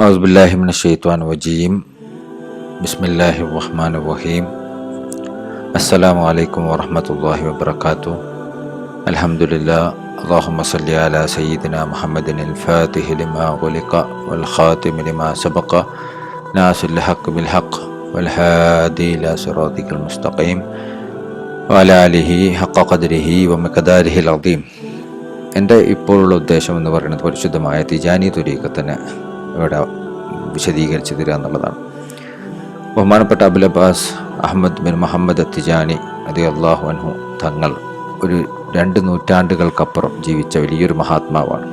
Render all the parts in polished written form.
അഊസുബില്ലാഹി മിനശ്ശൈത്വാനിർ റജീം. ബിസ്മില്ലാഹിർ റഹ്മാനിർ റഹീം. അസ്സലാമു അലൈക്കും വറഹ്മത്തുള്ളാഹി വബറകാതുഹു. അൽഹംദുലില്ലാഹ്. അല്ലാഹുമ്മ സ്വല്ലി അലാ സയ്യിദിനാ മുഹമ്മദിനിൽ ഫാത്തിഹി ലിമാ ഉഗ്ലിഖ വൽ ഖാതിമി ലിമാ സബഖ നാസിറിൽ ഹഖ് ബിൽ ഹഖ് വൽ ഹാദി ഇലാ സിറാത്തിക്കൽ മുസ്തഖീം വഅലാ ആലിഹി ഹഖ ഖദ്രിഹി വമിഖ്ദാരിഹിൽ അദീം. എൻ്റെ ഇപ്പോഴുള്ള ഉദ്ദേശം എന്ന് പറയുന്നത് പരിശുദ്ധമായ തിജാനി തുരീഖത്തിനെ ഇവിടെ വിശദീകരിച്ച് തരിക എന്നുള്ളതാണ്. ബഹുമാനപ്പെട്ട അബുൽ അബ്ബാസ് അഹമ്മദ് ബിൻ മുഹമ്മദ് തിജാനി റളിയല്ലാഹു അൻഹു തങ്ങൾ ഒരു 2 നൂറ്റാണ്ടുകൾക്കപ്പുറം ജീവിച്ച വലിയൊരു മഹാത്മാവാണ്.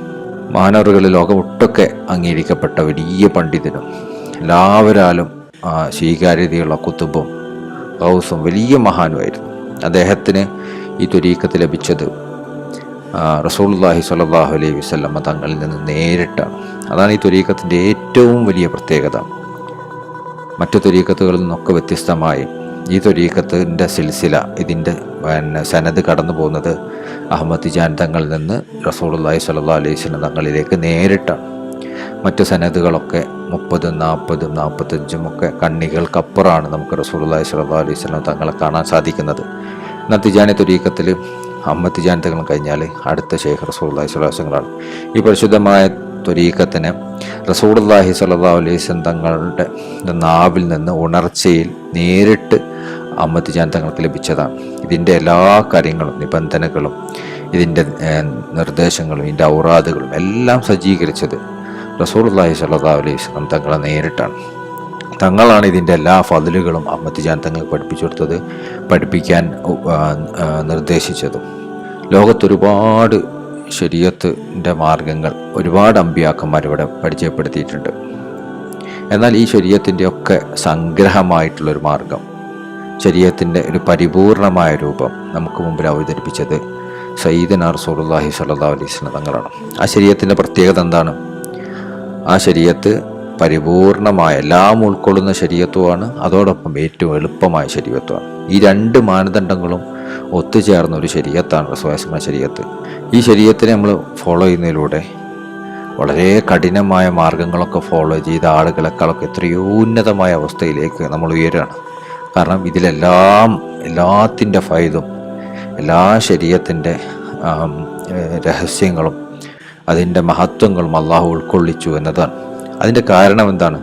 മഹാനവറുകളിൽ ലോകമൊട്ടൊക്കെ അംഗീകരിക്കപ്പെട്ട വലിയ പണ്ഡിതനും എല്ലാവരാലും സ്വീകാര്യതയുള്ള കുത്തുബും ഗൗസും വലിയ മഹാനുമായിരുന്നു. അദ്ദേഹത്തിന് ഈ തുരീഖത്ത് ലഭിച്ചത് റസൂലുള്ളാഹി സ്വല്ലല്ലാഹു അലൈഹി വസല്ലം തങ്ങളിൽ നിന്ന് നേരിട്ടാണ്. അതാണ് ഈ തുരീഖത്തിൻ്റെ ഏറ്റവും വലിയ പ്രത്യേകത. മറ്റു തുരീഖത്തുകളിൽ നിന്നൊക്കെ വ്യത്യസ്തമായി ഈ തുരീഖത്തിൻ്റെ സിൽസില, ഇതിൻ്റെ സനദ് കടന്നു പോകുന്നത് അഹമ്മദ് തിജാൻ തങ്ങളിൽ നിന്ന് റസൂലുള്ളാഹി സ്വല്ലല്ലാഹു അലൈഹി വസല്ലം തങ്ങളിലേക്ക് നേരിട്ടാണ്. മറ്റു സനദുകളൊക്കെ 30, 40, 45 ഒക്കെ കണ്ണികൾക്കപ്പുറമാണ് നമുക്ക് റസൂലുള്ളാഹി സ്വല്ലല്ലാഹു അലൈഹി വസല്ലം തങ്ങളെ കാണാൻ സാധിക്കുന്നത്. എന്നാൽ തിജാനി തുരീഖത്തിൽ അഹമ്മദ് തിജാൻ തങ്ങൾ കഴിഞ്ഞാൽ അടുത്ത ശൈഖ് റസൂലുള്ളാഹി സ്വല്ലല്ലാഹു അലൈഹി വസല്ലം. ഈ പരിശുദ്ധമായ തുരീഖത്തിന് റസൂലുള്ളാഹി സ്വല്ലല്ലാഹു അലൈഹി വസല്ലം തങ്ങളുടെ നാവിൽ നിന്ന് ഉണർച്ചയിൽ നേരിട്ട് അഹമ്മദ് തിജാൻ തങ്ങൾക്ക് ലഭിച്ചതാണ്. ഇതിൻ്റെ എല്ലാ കാര്യങ്ങളും, നിബന്ധനകളും, ഇതിൻ്റെ നിർദ്ദേശങ്ങളും, ഇതിൻ്റെ ഔറാദുകളും എല്ലാം സജ്ജീകരിച്ചത് റസൂലുള്ളാഹി സ്വല്ലല്ലാഹു അലൈഹി വസല്ലം തങ്ങളെ നേരിട്ടാണ്. തങ്ങളാണ് ഇതിൻ്റെ എല്ലാ ഫضലുകളും അഹമ്മദ് തിജാൻ തങ്ങൾക്ക് പഠിപ്പിച്ചു കൊടുത്തത്, പഠിപ്പിക്കാൻ നിർദ്ദേശിച്ചതും. ലോകത്തൊരുപാട് ശരീഅത്തിൻ്റെ മാർഗങ്ങൾ ഒരുപാട് അമ്പിയാക്കന്മാർ ഇവിടെ പരിചയപ്പെടുത്തിയിട്ടുണ്ട്. എന്നാൽ ഈ ശരീഅത്തിൻ്റെ ഒക്കെ സംഗ്രഹമായിട്ടുള്ളൊരു മാർഗം, ശരീഅത്തിൻ്റെ ഒരു പരിപൂർണമായ രൂപം നമുക്ക് മുമ്പിൽ അവതരിപ്പിച്ചത് സയ്യിദുനാ റസൂലുള്ളാഹി സ്വല്ലല്ലാഹു അലൈഹി വസല്ലം തങ്ങളാണ്. ആ ശരീഅത്തിൻ്റെ പ്രത്യേകത എന്താണ്? ആ ശരീഅത്ത് പരിപൂർണമായ എല്ലാം ഉൾക്കൊള്ളുന്ന ശരീഅത്തുമാണ്, അതോടൊപ്പം ഏറ്റവും എളുപ്പമായ ശരീഅത്തുമാണ്. ഈ 2 മാനദണ്ഡങ്ങളും ഒത്തുചേർന്ന ഒരു ശരീഅത്താണ് റസൂലുള്ളാഹിയുടെ ശരീഅത്ത്. ഈ ശരീഅത്തിനെ നമ്മൾ ഫോളോ ചെയ്യുന്നതിലൂടെ വളരെ കഠിനമായ മാർഗങ്ങളൊക്കെ ഫോളോ ചെയ്ത ആളുകളെക്കാളൊക്കെ എത്രയോ ഉന്നതമായ അവസ്ഥയിലേക്ക് നമ്മൾ ഉയരുകയാണ്. കാരണം എല്ലാത്തിൻ്റെ ഫൈദും, എല്ലാ ശരീഅത്തിൻ്റെ രഹസ്യങ്ങളും, അതിൻ്റെ മഹത്വങ്ങളും അള്ളാഹു ഉൾക്കൊള്ളിച്ചു എന്നതാണ്. അതിൻ്റെ കാരണം എന്താണ്?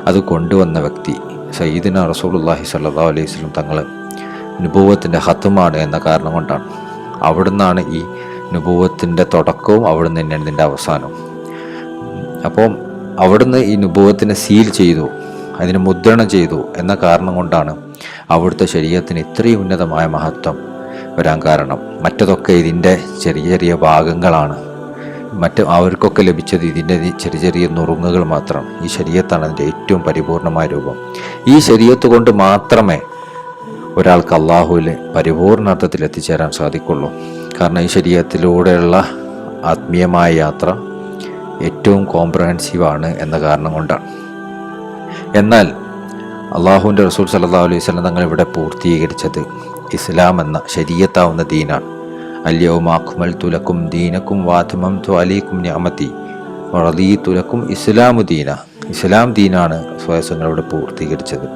അത് കൊണ്ടുവന്ന വ്യക്തി സയ്യിദുനാ റസൂലുള്ളാഹി സ്വല്ലല്ലാഹു അലൈഹി വസല്ലം തങ്ങൾ നുബുവത്തിൻ്റെ ഖത്മാണ് എന്ന കാരണം കൊണ്ടാണ്. അവിടുന്നാണ് ഈ നുബുവത്തിൻ്റെ തുടക്കവും, അവിടുന്ന് തന്നെയാണ് ഇതിൻ്റെ അവസാനവും. അപ്പം അവിടുന്ന് ഈ നുബുവത്തിനെ സീൽ ചെയ്തു, അതിനെ മുദ്രണം ചെയ്തു എന്ന കാരണം കൊണ്ടാണ് അവിടുത്തെ ശരീഅത്തിന് ഇത്രയും ഉന്നതമായ മഹത്വം വരാൻ കാരണം. മറ്റതൊക്കെ ഇതിൻ്റെ ചെറിയ ചെറിയ ഭാഗങ്ങളാണ്. അവർക്കൊക്കെ ലഭിച്ചത് ഇതിൻ്റെ ചെറിയ ചെറിയ നുറുങ്ങുകൾ മാത്രമാണ്. ഈ ശരീഅത്താണ് അതിൻ്റെ ഏറ്റവും പരിപൂർണമായ രൂപം. ഈ ശരീഅത്ത് കൊണ്ട് മാത്രമേ ഒരാൾക്ക് അള്ളാഹുവിൽ പരിപൂർണ അർത്ഥത്തിൽ എത്തിച്ചേരാൻ സാധിക്കുള്ളൂ. കാരണം ഈ ശരീഅത്തിലൂടെയുള്ള ആത്മീയമായ യാത്ര ഏറ്റവും കോംപ്രഹെൻസീവാണ് എന്ന കാരണം കൊണ്ടാണ്. എന്നാൽ അള്ളാഹുവിൻ്റെ റസൂൽ സല്ലല്ലാഹു അലൈഹി വസല്ലം തങ്ങൾ ഇവിടെ പൂർത്തീകരിച്ചത് ഇസ്ലാം എന്ന ശരീഅത്താവുന്ന ദീനാണ്. അൽയൗമ അക്മൽതു ലക്കും ദീനക്കും വഅത്മംതു അലൈക്കും നിഅമതി വറദീതു ലക്കും ഇസ്ലാമു ദീന. ഇസ്ലാം ദീനാണ് സ്വയസങ്ങളിലൂടെ പൂർത്തീകരിച്ചത്.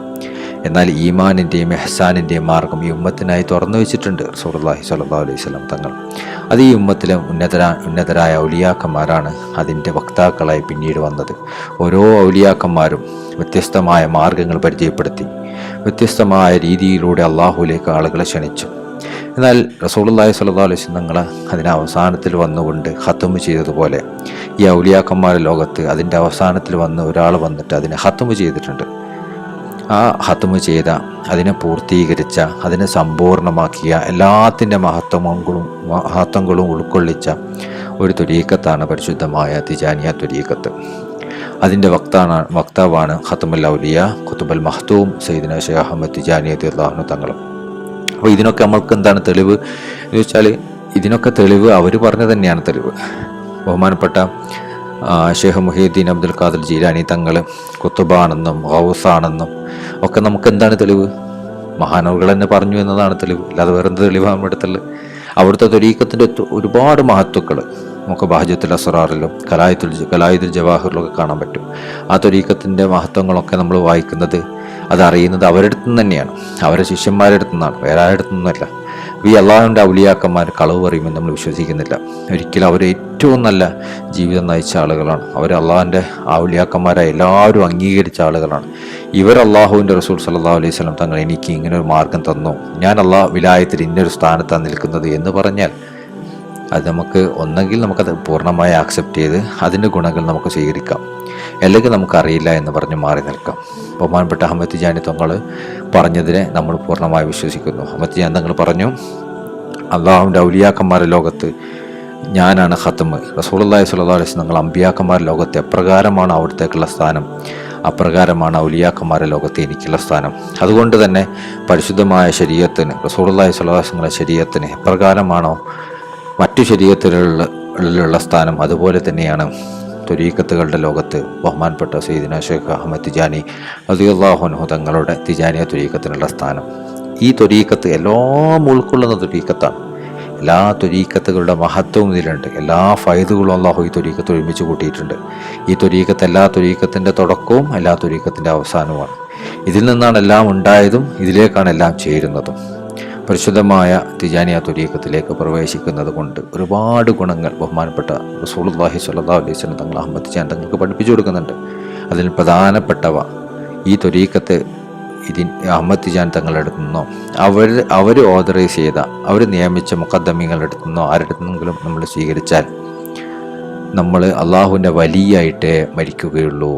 എന്നാൽ ഈമാനിൻ്റെയും ഇഹ്സാനിൻ്റെയും മാർഗം ഈ ഉമ്മത്തിനായി തുറന്നു വെച്ചിട്ടുണ്ട് റസൂലുള്ളാഹി സ്വല്ലല്ലാഹു അലൈഹി വസല്ലം തങ്ങൾ. അത് ഈ ഉമ്മത്തിലെ ഉന്നതരായ ഔലിയാക്കന്മാരാണ് അതിൻ്റെ വക്താക്കളായി പിന്നീട് വന്നത്. ഓരോ ഔലിയാക്കന്മാരും വ്യത്യസ്തമായ മാർഗങ്ങൾ പരിചയപ്പെടുത്തി, വ്യത്യസ്തമായ രീതിയിലൂടെ അള്ളാഹുവിലേക്ക് ആളുകളെ ക്ഷണിച്ചു. എന്നാൽ റസൂലുള്ളാഹി സ്വല്ലല്ലാഹു അലൈഹി വസല്ലം തങ്ങൾ അതിൻ്റെ അവസാനത്തിൽ വന്നുകൊണ്ട് ഖത്മ് ചെയ്തതുപോലെ ഈ ഔലിയാക്കന്മാരുടെ ലോകത്ത് അതിൻ്റെ അവസാനത്തിൽ ഒരാൾ വന്നിട്ട് അതിനെ ഖത്മ് ചെയ്തിട്ടുണ്ട്. ആ ഖത്മ് ചെയ്ത, അതിനെ പൂർത്തീകരിച്ച, അതിനെ സമ്പൂർണ്ണമാക്കിയ, എല്ലാത്തിൻ്റെ മഹത്വങ്ങളും ഉൾക്കൊള്ളിച്ച ഒരു തുരീഖത്താണ് പരിശുദ്ധമായ തിജാനിയ തുരീഖത്ത്. അതിൻ്റെ വക്താവാണ് ഖത്മുൽ ഔലിയ ഖുതുബുൽ മഖ്തൂം സയ്യിദുനാ ശൈഖ് അഹ്മദ് തിജാനി റളിയല്ലാഹു അൻഹു തങ്ങൾ. അപ്പോൾ ഇതിനൊക്കെ നമ്മൾക്ക് എന്താണ് തെളിവ് എന്ന് വെച്ചാൽ, ഇതിനൊക്കെ തെളിവ് അവർ പറഞ്ഞ തന്നെയാണ് തെളിവ്. ബഹുമാനപ്പെട്ട ഷെയ്ഖ് മുഹീദ്ദീൻ അബ്ദുൽ ഖാദിർ ജീലാനി തങ്ങൾ ഖുതുബാണെന്നും ഗൗസാണെന്നും ഒക്കെ നമുക്ക് എന്താണ് തെളിവ്? മഹാനവറുകൾ തന്നെ പറഞ്ഞു എന്നതാണ് തെളിവ്. അല്ലാതെ വേറെന്ത് തെളിവാണ് നമ്മുടെ അടുത്തുള്ളത്? അവിടുത്തെ ത്വരീഖത്തിൻ്റെ ഒരുപാട് മഹത്വങ്ങൾ നമുക്ക് ബഹജത്തുൽ അസ്റാറിലും കലായിദുൽ ജവാഹിറിലൊക്കെ കാണാൻ പറ്റും. ആ ത്വരീഖത്തിൻ്റെ മഹത്വങ്ങളൊക്കെ നമ്മൾ വായിക്കുന്നത്, അതറിയുന്നത് അവരുടെ അടുത്ത് നിന്ന് തന്നെയാണ്, അവരുടെ ശിഷ്യന്മാരുടെ അടുത്തു നിന്നാണ്, വേറെ ആരുടെ അടുത്തു നിന്നല്ല. ഈ അള്ളാഹുവിൻ്റെ ഔലിയാക്കന്മാർ കളവ് പറയുമെന്ന് നമ്മൾ വിശ്വസിക്കുന്നില്ല. ഒരിക്കലും അവർ ഏറ്റവും നല്ല ജീവിതം നയിച്ച ആളുകളാണ്. അവർ അള്ളാഹുവിൻ്റെ ഔലിയാക്കന്മാരായ എല്ലാവരും അംഗീകരിച്ച ആളുകളാണ്. ഇവർ അള്ളാഹുവിൻ്റെ റസൂൽ സല്ലല്ലാഹു അലൈഹി വസല്ലം തങ്ങൾ എനിക്ക് ഇങ്ങനെ ഒരു മാർഗം തന്നു, ഞാൻ വിലായത്തിൽ ഇന്നൊരു സ്ഥാനത്താണ് നിൽക്കുന്നത് എന്ന് പറഞ്ഞാൽ അത് നമുക്ക് ഒന്നെങ്കിൽ നമുക്കത് പൂർണ്ണമായി ആക്സെപ്റ്റ് ചെയ്ത് അതിൻ്റെ ഗുണങ്ങൾ നമുക്ക് സ്വീകരിക്കാം, അല്ലെങ്കിൽ നമുക്കറിയില്ല എന്ന് പറഞ്ഞ് മാറി നിൽക്കാം. ബഹുമാനപ്പെട്ട അഹമ്മദ് തിജാനി തങ്ങൾ പറഞ്ഞതിനെ നമ്മൾ പൂർണ്ണമായി വിശ്വസിക്കുന്നു. അഹമ്മദ് തിജാനി തങ്ങൾ പറഞ്ഞു, അള്ളാഹുവിൻ്റെ ഔലിയാക്കന്മാരുടെ ലോകത്ത് ഞാനാണ് ഖത്മ്. റസൂലുള്ളാഹി സ്വല്ലല്ലാഹു അലൈഹി വസല്ലം തങ്ങൾ അമ്പിയാക്കന്മാരുടെ ലോകത്ത് എപ്രകാരമാണ് അവിടത്തേക്കുള്ള സ്ഥാനം, അപ്രകാരമാണ് ഔലിയാക്കന്മാരുടെ ലോകത്ത് എനിക്കുള്ള സ്ഥാനം. അതുകൊണ്ട് തന്നെ പരിശുദ്ധമായ ശരീഅത്തിന്, റസൂലുള്ളാഹി സ്വല്ലല്ലാഹു അലൈഹി വസല്ലം ശരീഅത്തിന് എപ്രകാരമാണോ മറ്റു ശരീഅത്തുകളിലുള്ള സ്ഥാനം, അതുപോലെ തന്നെയാണ് ത്വരീഖത്തുകളുടെ ലോകത്ത് ബഹുമാനപ്പെട്ട സയ്യിദുനാ ശൈഖ് അഹമ്മദ് തിജാനി റളിയല്ലാഹു അൻഹു തങ്ങളുടെ തിജാനിയ ത്വരീഖത്തിനുള്ള സ്ഥാനം. ഈ ത്വരീഖത്ത് എല്ലാം ഉൾക്കൊള്ളുന്ന ത്വരീഖത്താണ്. എല്ലാ ത്വരീഖത്തുകളുടെ മഹത്വവും ഇതിലുണ്ട്. എല്ലാ ഫൈദുകളും അല്ലാഹു ഈ ത്വരീഖത്ത് ഒരുമിച്ച് കൂട്ടിയിട്ടുണ്ട്. ഈ ത്വരീഖത്ത് എല്ലാ ത്വരീഖത്തിൻ്റെ തുടക്കവും എല്ലാ ത്വരീഖത്തിൻ്റെ അവസാനവുമാണ്. ഇതിൽ നിന്നാണ് എല്ലാം ഉണ്ടായതും ഇതിലേക്കാണ് എല്ലാം ചേരുന്നതും. പരിശുദ്ധമായ തിജാനിയ ത്വരീഖത്തിലേക്ക് പ്രവേശിക്കുന്നത് കൊണ്ട് ഒരുപാട് ഗുണങ്ങൾ ബഹുമാനപ്പെട്ട റസൂലുള്ളാഹി സ്വല്ലല്ലാഹു അലൈഹി വസല്ലം തങ്ങൾ അഹമ്മദ് തിജാനി തങ്ങൾക്ക് പഠിപ്പിച്ചു കൊടുക്കുന്നുണ്ട്. അതിൽ പ്രധാനപ്പെട്ടവ ഈ ത്വരീഖത്ത് അഹമ്മദ് തിജാനി തങ്ങളുടെ അടുത്തു നിന്നോ അവർ ഓതറൈസ് ചെയ്ത, അവർ നിയമിച്ച മുഖദ്ദമീങ്ങളുടെ അടുത്തു നിന്നോ ആരുടെ നിന്നെങ്കിലും നമ്മൾ സ്വീകരിച്ചാൽ നമ്മൾ അള്ളാഹുവിൻ്റെ വലിയായിട്ടേ മരിക്കുകയുള്ളൂ.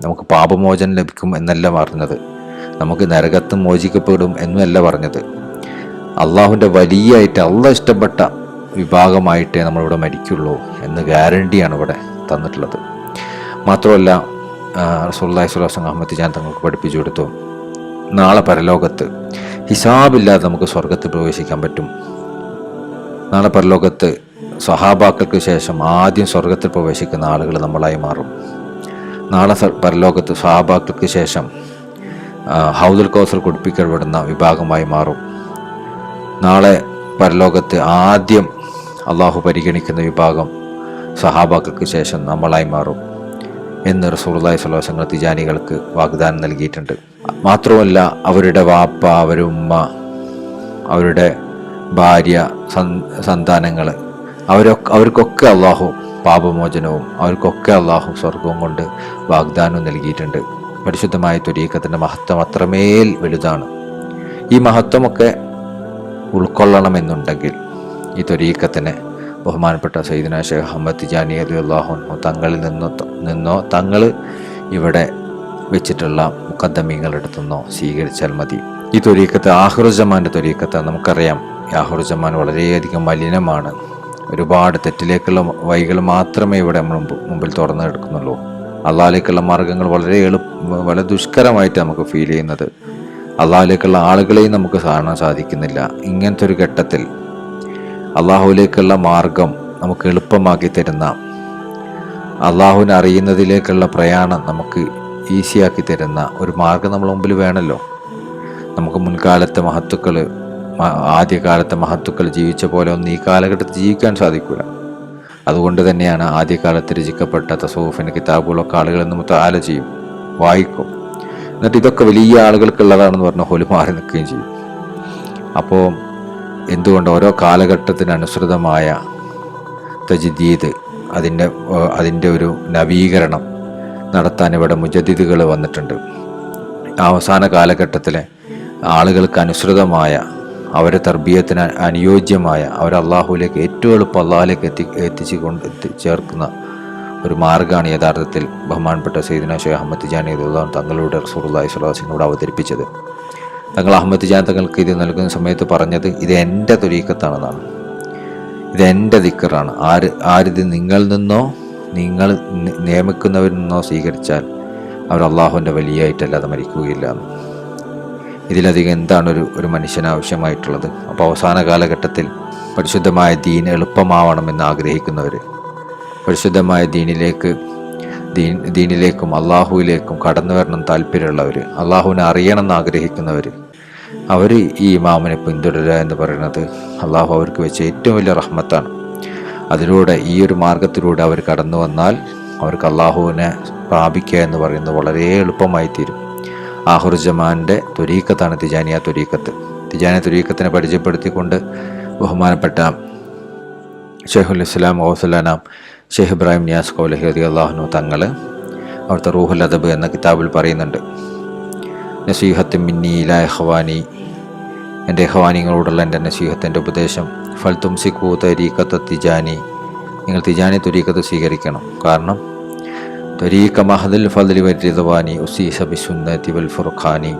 നമുക്ക് പാപമോചനം ലഭിക്കും എന്നല്ല പറഞ്ഞത്, നമുക്ക് നരകത്ത് മോചിക്കപ്പെടും എന്നല്ല പറഞ്ഞത്. അള്ളാഹുവിൻ്റെ വലിയായിട്ട് അള്ളാഹ് ഇഷ്ടപ്പെട്ട വിഭാഗമായിട്ടേ നമ്മളിവിടെ മരിക്കുള്ളൂ എന്ന് ഗ്യാരണ്ടിയാണ് ഇവിടെ തന്നിട്ടുള്ളത്. മാത്രമല്ല റസൂലുള്ളാഹി സ്വല്ലല്ലാഹു അലൈഹി വസല്ലം അഹമ്മദ് തിജാനി തങ്ങൾക്ക് പഠിപ്പിച്ചു കൊടുത്തു, നാളെ പരലോകത്ത് ഹിസാബില്ലാതെ നമുക്ക് സ്വർഗത്തിൽ പ്രവേശിക്കാൻ പറ്റും. നാളെ പരലോകത്ത് സ്വഹാബാക്കൾക്ക് ശേഷം ആദ്യം സ്വർഗത്തിൽ പ്രവേശിക്കുന്ന ആളുകൾ നമ്മളായി മാറും. നാളെ പരലോകത്ത് സ്വഹാബാക്കൾക്ക് ശേഷം ഹൗദുൽ കൗസർ കുടിപ്പിക്കപ്പെടുന്ന വിഭാഗമായി മാറും. നാളെ പരലോകത്ത് ആദ്യം അള്ളാഹു പരിഗണിക്കുന്ന വിഭാഗം സഹാബാക്കൾക്ക് ശേഷം നമ്മളായി മാറും എന്ന് റസൂലുള്ളാഹി സ്വല്ലല്ലാഹു അലൈഹി വസല്ലം തിജാനികൾക്ക് വാഗ്ദാനം നൽകിയിട്ടുണ്ട്. മാത്രമല്ല അവരുടെ വാപ്പ, അവരുടെ ഉമ്മ, അവരുടെ ഭാര്യ, സന്താനങ്ങൾ, അവർക്കൊക്കെ അള്ളാഹു പാപമോചനവും അവർക്കൊക്കെ അള്ളാഹു സ്വർഗവും കൊണ്ട് വാഗ്ദാനവും നൽകിയിട്ടുണ്ട്. പരിശുദ്ധമായ ത്വരീഖത്തിൻ്റെ മഹത്വം അത്രമേൽ വലുതാണ്. ഈ മഹത്വമൊക്കെ ഉൾക്കൊള്ളണമെന്നുണ്ടെങ്കിൽ ഈ ത്വരീഖത്തിനെ ബഹുമാനപ്പെട്ട സയ്യിദുനാ ശൈഖ് അഹമ്മദ് തിജാനി റളിയല്ലാഹു അൻഹു തങ്ങളിൽ നിന്നോ തങ്ങൾ ഇവിടെ വെച്ചിട്ടുള്ള മുഖദ്ദമീങ്ങളുടെ അടുത്തുനിന്നോ സ്വീകരിച്ചാൽ മതി. ഈ ത്വരീഖത്ത് ആഖിറുസ്സമാൻ്റെ ത്വരീഖത്ത് നമുക്കറിയാം. ഈ ആഖിറുസ്സമാൻ വളരെയധികം മലിനമാണ്. ഒരുപാട് തെറ്റിലേക്കുള്ള വഴികൾ മാത്രമേ ഇവിടെ മുമ്പിൽ തുറന്നു കിടക്കുന്നുള്ളൂ. അള്ളാഹിലേക്കുള്ള മാർഗങ്ങൾ വളരെ ദുഷ്കരമായിട്ട് നമുക്ക് ഫീൽ ചെയ്യുന്നത്. അള്ളാഹിലേക്കുള്ള ആളുകളെയും നമുക്ക് കാണാൻ സാധിക്കുന്നില്ല. ഇങ്ങനത്തെ ഒരു ഘട്ടത്തിൽ അള്ളാഹുവിലേക്കുള്ള മാർഗം നമുക്ക് എളുപ്പമാക്കി തരുന്ന, അള്ളാഹുവിനെ അറിയുന്നതിലേക്കുള്ള പ്രയാണം നമുക്ക് ഈസിയാക്കി തരുന്ന ഒരു മാർഗം നമ്മുടെ മുമ്പിൽ വേണമല്ലോ. നമുക്ക് മുൻകാലത്തെ മഹത്തുക്കൾ, ആദ്യകാലത്തെ മഹത്തുക്കൾ ജീവിച്ച പോലെ ഒന്നും ഈ കാലഘട്ടത്തിൽ ജീവിക്കാൻ സാധിക്കില്ല. അതുകൊണ്ട് തന്നെയാണ് ആദ്യകാലത്ത് രചിക്കപ്പെട്ട തസവുഫിൻ്റെ കിതാബുകളൊക്കെ ആളുകൾ ഇന്ന് മുതആല ചെയ്യും, വായിക്കും. എന്നിട്ട് ഇതൊക്കെ വലിയ ആളുകൾക്കുള്ളതാണെന്ന് പറഞ്ഞ ഹോല് മാറി നിൽക്കുകയും ചെയ്യും. അപ്പോൾ എന്തുകൊണ്ട് ഓരോ കാലഘട്ടത്തിനനുസൃതമായ തജ്ദീദ്, അതിൻ്റെ ഒരു നവീകരണം നടത്താൻ ഇവിടെ മുജദ്ദിദുകൾ വന്നിട്ടുണ്ട്. അവസാന കാലഘട്ടത്തിലെ ആളുകൾക്ക് അനുസൃതമായ, അവരെ തർബീയത്തിന് അനുയോജ്യമായ, അവർ അള്ളാഹുവിലേക്ക് ഏറ്റവും എളുപ്പം അള്ളാഹിലേക്ക് ചേർക്കുന്ന ഒരു മാർഗ്ഗമാണ് യഥാർത്ഥത്തിൽ ബഹുമാനപ്പെട്ട സയ്യിദുനാ ശൈഖ് അഹമ്മദ് തിജാനി റളിയല്ലാഹു അൻഹു തങ്ങളുടെ റസൂലുള്ളാഹി സ്വല്ലല്ലാഹു അലൈഹി വസല്ലം അവതരിപ്പിച്ചത്. തങ്ങൾ അഹമ്മദ് തിജാനി തങ്ങൾക്ക് ഇത് നൽകുന്ന സമയത്ത് പറഞ്ഞത്, ഇത് എൻ്റെ ത്വരീഖത്താണെന്നാണ്, ഇത് എൻ്റെ ദിക്റാണ്. ആരിത് നിങ്ങളിൽ നിന്നോ നിങ്ങൾ നിയമിക്കുന്നവരിൽ നിന്നോ സ്വീകരിച്ചാൽ അവർ അള്ളാഹുവിൻ്റെ വലിയായിട്ടല്ലാതെ മരിക്കുകയില്ല എന്ന്. ഇതിലധികം എന്താണ് ഒരു മനുഷ്യന് ആവശ്യമായിട്ടുള്ളത്? അപ്പോൾ അവസാന കാലഘട്ടത്തിൽ പരിശുദ്ധമായ ദീൻ എളുപ്പമാവണമെന്ന് ആഗ്രഹിക്കുന്നവർ, പരിശുദ്ധമായ ദീനിലേക്കും അള്ളാഹുവിലേക്കും കടന്നു വരണം താല്പര്യമുള്ളവർ, അള്ളാഹുവിനെ അറിയണമെന്ന് ആഗ്രഹിക്കുന്നവർ, അവർ ഈ ഇമാമിനെ പിന്തുടരുക എന്ന് പറയുന്നത് അള്ളാഹു അവർക്ക് വെച്ച ഏറ്റവും വലിയ റഹ്മത്താണ്. അതിലൂടെ ഈ ഒരു മാർഗത്തിലൂടെ അവർ കടന്നു വന്നാൽ അവർക്ക് അള്ളാഹുവിനെ പ്രാപിക്കുക എന്ന് പറയുന്നത് വളരെ എളുപ്പമായി തീരും. ആഹുർജമാൻ്റെ ത്വരീക്കത്താണ് തിജാനിയ ത്വരീക്കത്ത്. തിജാനിയ ത്വരീക്കത്തിനെ പരിചയപ്പെടുത്തിക്കൊണ്ട് ബഹുമാനപ്പെട്ട ഷെയ്ഖുൽ ഇസ്ലാം ഗൗസുൽ-അനാം ഷെയ്ഖ് ഇബ്രാഹിം നിയാസ് ഖൗലഹി റളിയല്ലാഹു അൻഹു തങ്ങൾ അവിടുത്തെ റൂഹുൽ അദബ് എന്ന കിതാബിൽ പറയുന്നുണ്ട്, നസീഹത്തും മിന്നി ഇലാ ഇഖ്വാനി, എൻ്റെ ഇഖ്വാനികളോടുള്ള എൻ്റെ നസീഹത്തിൻ്റെ ഉപദേശം, ഫൽ തുംസിക്കൂ തരീഖത്ത തിജാനി, നിങ്ങൾ തിജാനി ത്വരീഖത്ത് സ്വീകരിക്കണം. കാരണം ത്വരീഖ മഹദുൽ ഫദ്ലി വരിദ്വാനി ഉസീസ ബിസുന്നതി വൽ ഫുർഖാനി,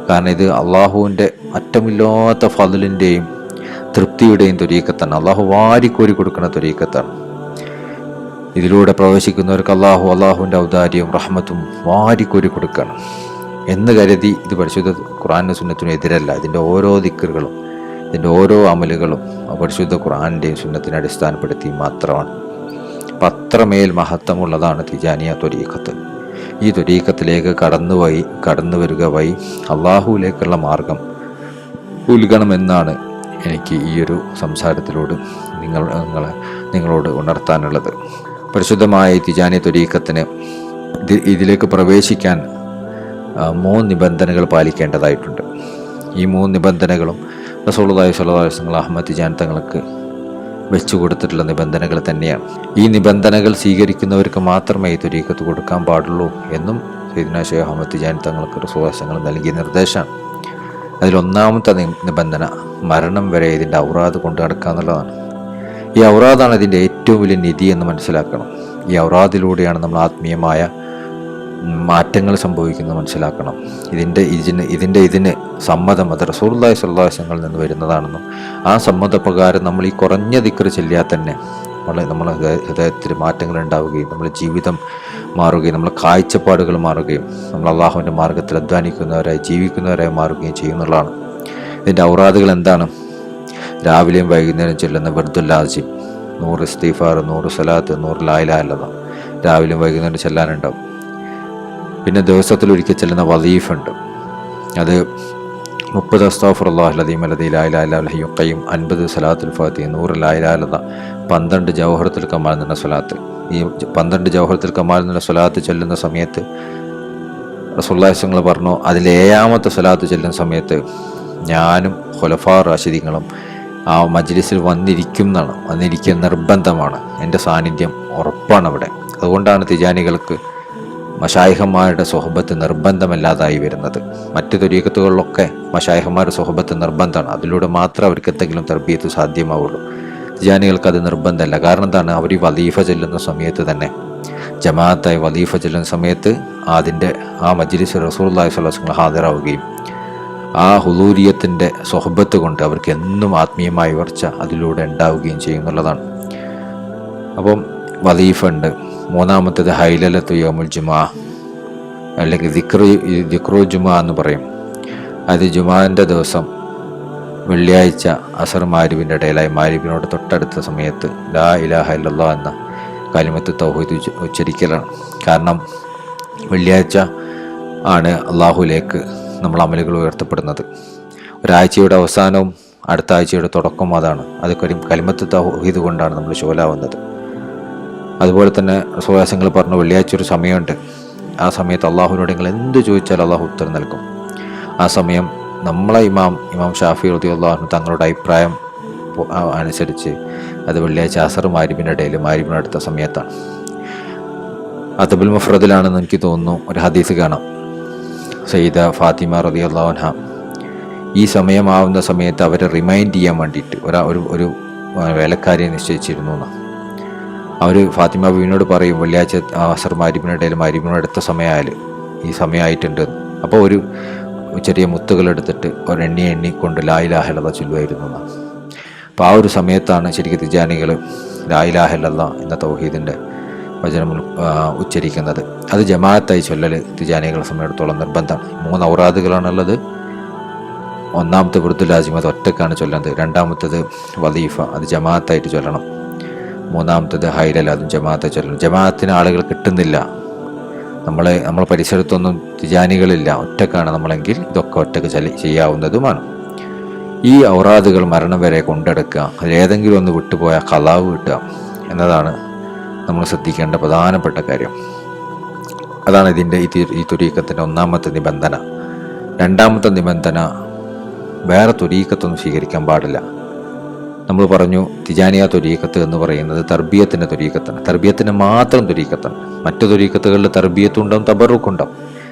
കാരണം ഇത് അള്ളാഹുവിൻ്റെ അറ്റമില്ലാത്ത ഫദ്ലിൻ്റെയും തൃപ്തിയുടെയും ത്വരീഖത്താണ്. അള്ളാഹു വാരിക്കോരി കൊടുക്കുന്ന ത്വരീഖത്താണ്. ഇതിലൂടെ പ്രവേശിക്കുന്നവർക്ക് അള്ളാഹുവിൻ്റെ ഔദാര്യവും റഹ്മത്തും വാരിക്കോരി കൊടുക്കണം എന്ന് കരുതി ഇത് പരിശുദ്ധ ഖുർആനും സുന്നത്തിനും എതിരല്ല. ഇതിൻ്റെ ഓരോ ദിക്റുകളും ഇതിൻ്റെ ഓരോ അമലുകളും പരിശുദ്ധ ഖുർആനിൻ്റെയും സുന്നത്തിനെ അടിസ്ഥാനപ്പെടുത്തി മാത്രമാണ്. അപ്പം അത്രമേൽ മഹത്വമുള്ളതാണ് തിജാനിയ ത്വരീഖത്ത്. ഈ ത്വരീഖത്തിലേക്ക് കടന്നു വരിക വഴി അള്ളാഹുവിലേക്കുള്ള മാർഗം ഉൽഗണമെന്നാണ് എനിക്ക് ഈ ഒരു സംസാരത്തിലൂടെ നിങ്ങളോട് ഉണർത്താനുള്ളത്. പരിശുദ്ധമായ തിജാനി ത്വരീഖത്തിന് ഇതിലേക്ക് പ്രവേശിക്കാൻ 3 നിബന്ധനകൾ പാലിക്കേണ്ടതായിട്ടുണ്ട്. ഈ 3 നിബന്ധനകളും റസൂലുള്ളാഹി സ്വല്ലല്ലാഹു അലൈഹി വസല്ലം അഹ്മദ് തിജാൻ തങ്ങൾക്ക് വെച്ചു കൊടുത്തിട്ടുള്ള നിബന്ധനകൾ തന്നെയാണ്. ഈ നിബന്ധനകൾ സ്വീകരിക്കുന്നവർക്ക് മാത്രമേ ഈ ത്വരീഖത്ത് കൊടുക്കാൻ പാടുള്ളൂ എന്നും സയ്യിദുനാ ഷെയ്ഖ് അഹ്മദ് തിജാൻ തങ്ങൾക്ക് റസൂലുള്ളാഹി നൽകിയ നിർദ്ദേശമാണ്. അതിലൊന്നാമത്തെ നിബന്ധന മരണം വരെ ഇതിൻ്റെ ഔറാദ് കൊണ്ടു നടക്കുക എന്നുള്ളതാണ്. ഈ ഔറാദാണ് ഇതിൻ്റെ ഏറ്റവും വലിയ നിധി എന്ന് മനസ്സിലാക്കണം. ഈ ഔറാദിലൂടെയാണ് നമ്മൾ ആത്മീയമായ മാറ്റങ്ങൾ സംഭവിക്കുന്നത് മനസ്സിലാക്കണം. ഇതിന് സമ്മതം അത് റസൂലുള്ളാഹി സ്വല്ലല്ലാഹു അലൈഹി വസല്ലം നിന്ന് വരുന്നതാണെന്നും ആ സമ്മതപ്രകാരം നമ്മൾ ഈ കുറഞ്ഞ ദിക്ർ ചൊല്ലിയാൽ തന്നെ നമ്മളെ ഹൃദയത്തിൽ മാറ്റങ്ങൾ ഉണ്ടാവുകയും നമ്മുടെ ജീവിതം മാറുകയും നമ്മളെ കാഴ്ചപ്പാടുകൾ മാറുകയും നമ്മൾ അള്ളാഹുവിൻ്റെ മാർഗത്തിൽ അധ്വാനിക്കുന്നവരായി ജീവിക്കുന്നവരായി മാറുകയും ചെയ്യുന്നുള്ളതാണ്. ഇതിൻ്റെ ഔറാദുകൾ എന്താണ്? രാവിലെയും വൈകുന്നേരം ചൊല്ലുന്ന വിർദുൽ ലാസിം, 100 ഇസ്തിഗ്ഫാർ, 100 സലാത്ത്, 100 ലാ ഇലാഹ ഇല്ലല്ലാഹ് രാവിലെയും വൈകുന്നേരം ചെല്ലാനുണ്ടാവും. പിന്നെ ദിവസത്തിൽ ഒരിക്കൽ ചെല്ലുന്ന വദീഫ ഉണ്ട്. അത് 30 അസ്തഗ്ഫിറുല്ലാഹൽ അദീം അല്ലദീ ലാ ഇലാഹ ഇല്ലൽ ഹയ്യുൽ ഖയ്യൂം, 50 സലാത്തുൽ ഫാത്തിഹ, 100 ലാ ഇലാഹ ഇല്ലല്ലാഹ്, 12 ജൗഹറത്തുൽ കമാൽ എന്ന സ്വലാത്ത്. ഈ 12 ജൗഹറത്തുൽ കമാൽ എന്ന സ്വലാത്ത് ചൊല്ലുന്ന സമയത്ത് റസൂലുള്ളാഹി സ്വല്ലല്ലാഹു അലൈഹി വസല്ലം പറഞ്ഞു, അതിൽ 7ാമത്തെ സ്വലാത്ത് ചൊല്ലുന്ന സമയത്ത് ഞാനും ഖുലഫാ റാഷിദീങ്ങളും ആ മജ്ലിസിൽ വന്നിരിക്കുക നിർബന്ധമാണ്. എൻ്റെ സാന്നിധ്യം ഉറപ്പാണ് അവിടെ. അതുകൊണ്ടാണ് തിജാനികൾക്ക് മശായിഖന്മാരുടെ സ്വഹബത്ത് നിർബന്ധമല്ലാതായി വരുന്നത്. മറ്റു ത്വരീഖത്തുകളിലൊക്കെ മശായിഖന്മാരുടെ സ്വഹബത്ത് നിർബന്ധമാണ്. അതിലൂടെ മാത്രമേ അവർക്ക് എന്തെങ്കിലും തർബീയത്ത് സാധ്യമാവുള്ളൂ. തിജാനികൾക്ക് അത് നിർബന്ധമല്ല. കാരണം എന്താണ്? അവർ ഈ വദീഫ ചെല്ലുന്ന സമയത്ത് തന്നെ ജമാഅത്തായി വദീഫ ചെല്ലുന്ന സമയത്ത് ആ മജ്ലിസ് റസൂലുള്ളാഹി സ്വല്ലല്ലാഹു അലൈഹി വസല്ലം ഹാജരാവുകയും ആ ഹുദൂരിയത്തിൻ്റെ സ്വഹബത്ത് കൊണ്ട് അവർക്ക് എന്നും ആത്മീയമായ ഉയർച്ച അതിലൂടെ ഉണ്ടാവുകയും ചെയ്യുന്നുള്ളതാണ്. അപ്പം വദീഫ ഉണ്ട്. 3ാമത്തേത് ഹൈലലത്തു യൗമുൽ ജുമുഅ, അല്ലെങ്കിൽ ദിക്റു ജുമുഅ എന്ന് പറയും. അത് ജുമുഅൻ്റെ ദിവസം വെള്ളിയാഴ്ച അസർ മാരിബിൻ്റെ ഇടയിലായി മാരിബിനോട് തൊട്ടടുത്ത സമയത്ത് ലാ ഇലാഹ ഇല്ലല്ലാഹ് എന്ന കലിമത്ത് തൗഹീദ് ഉച്ചരിക്കലാണ്. കാരണം വെള്ളിയാഴ്ച ആണ് അള്ളാഹുലേക്ക് നമ്മൾ അമലുകൾ ഉയർത്തപ്പെടുന്നത്. ഒരാഴ്ചയുടെ അവസാനവും അടുത്ത ആഴ്ചയുടെ തുടക്കവും അതാണ്. അത് കലിമത്ത് തൗഹീദ് കൊണ്ടാണ് നമ്മൾ ശോലാവുന്നത്. അതുപോലെ തന്നെ സ്വയാസങ്ങൾ പറഞ്ഞു, വെള്ളിയാഴ്ച ഒരു സമയമുണ്ട്. ആ സമയത്ത് അള്ളാഹുവിനോട് നിങ്ങൾ എന്ത് ചോദിച്ചാൽ അള്ളാഹു ഉത്തരം നൽകും. ആ സമയം നമ്മളെ ഇമാം ഷാഫി റളിയല്ലാഹു അൻഹു തങ്ങളുടെ അഭിപ്രായം അനുസരിച്ച് അത് വെള്ളിയാഴ്ച അസർ മാരിബിൻ്റെ ഇടയിൽ മാരിബിനടുത്ത സമയത്താണ്. അദബുൽ മുഫ്രദിലാണെന്ന് എനിക്ക് തോന്നുന്നു ഒരു ഹദീസ് കാണാം. സയ്യിദ ഫാത്തിമ റളിയല്ലാഹു അൻഹ ഈ സമയമാവുന്ന സമയത്ത് അവരെ റിമൈൻഡ് ചെയ്യാൻ വേണ്ടിയിട്ട് ഒരു വേലക്കാരിയെ നിശ്ചയിച്ചിരുന്നു എന്നാണ്. അവർ ഫാത്തിമ ബീവിനോട് പറയും, വെള്ളിയാഴ്ച അസർ മാരിബിനിടയിൽ മാരിബിനടുത്ത സമയമായാൽ ഈ സമയമായിട്ടുണ്ട്. അപ്പോൾ ഒരു ചെറിയ മുത്തുകൾ എടുത്തിട്ട് എണ്ണി കൊണ്ട് ലാ ഇലാഹ ഇല്ലല്ലാഹ് ചൊല്ലുമായിരുന്നു എന്നാണ്. അപ്പോൾ ആ ഒരു സമയത്താണ് ശരിക്കും തിജാനികൾ ലാ ഇലാഹ ഇല്ലല്ലാഹ് എന്ന തൗഹീദിൻ്റെ വചനം ഉച്ചരിക്കുന്നത്. അത് ജമാഅത്തായി ചൊല്ലൽ തിജാനികളെ സമയത്തോളം നിർബന്ധമാണ്. 3 ഔറാദുകളാണുള്ളത്. 1ാമത്തെ വിർദുൽ ലാസിം അത് ഒറ്റക്കാണ് ചൊല്ലുന്നത്. 2ാമത്തേത് വദീഫ അത് ജമാഅത്തായിട്ട് ചൊല്ലണം. 3ാമത്തേത് ഹൈലൽ അതും ജമാഅത്തായി ചൊല്ലണം. ജമാഅത്തിന് ആളുകൾ കിട്ടുന്നില്ല. നമ്മളെ പരിസരത്തൊന്നും തിജാനികളില്ല, ഒറ്റക്കാണ് നമ്മളെങ്കിൽ ഇതൊക്കെ ഒറ്റക്ക് ചെയ്യാവുന്നതുമാണ്. ഈ ഔറാദുകൾ മരണം വരെ കൊണ്ടെടുക്കുക. അതിലേതെങ്കിലും ഒന്ന് വിട്ടുപോയാൽ ഖലാവ് കിട്ടുക. എന്നതാണ് നമ്മൾ ശ്രദ്ധിക്കേണ്ട പ്രധാനപ്പെട്ട കാര്യം. അതാണ് ഇതിൻ്റെ ഈ തുരീക്കത്തിൻ്റെ ഒന്നാമത്തെ നിബന്ധന. രണ്ടാമത്തെ നിബന്ധന, വേറെ തുരീക്കത്തൊന്നും സ്വീകരിക്കാൻ പാടില്ല. നമ്മൾ പറഞ്ഞു തിജാനിയ തുരീക്കത്ത് എന്ന് പറയുന്നത് തർബിയത്തിൻ്റെ തുരീക്കത്താണ്. തർബിയത്തിൻ്റെ മാത്രം തുരീക്കത്താണ്. മറ്റു തുരീക്കത്തുകളിൽ തർബിയത്തുണ്ടാവും, തബറുക്കുണ്ടാവും.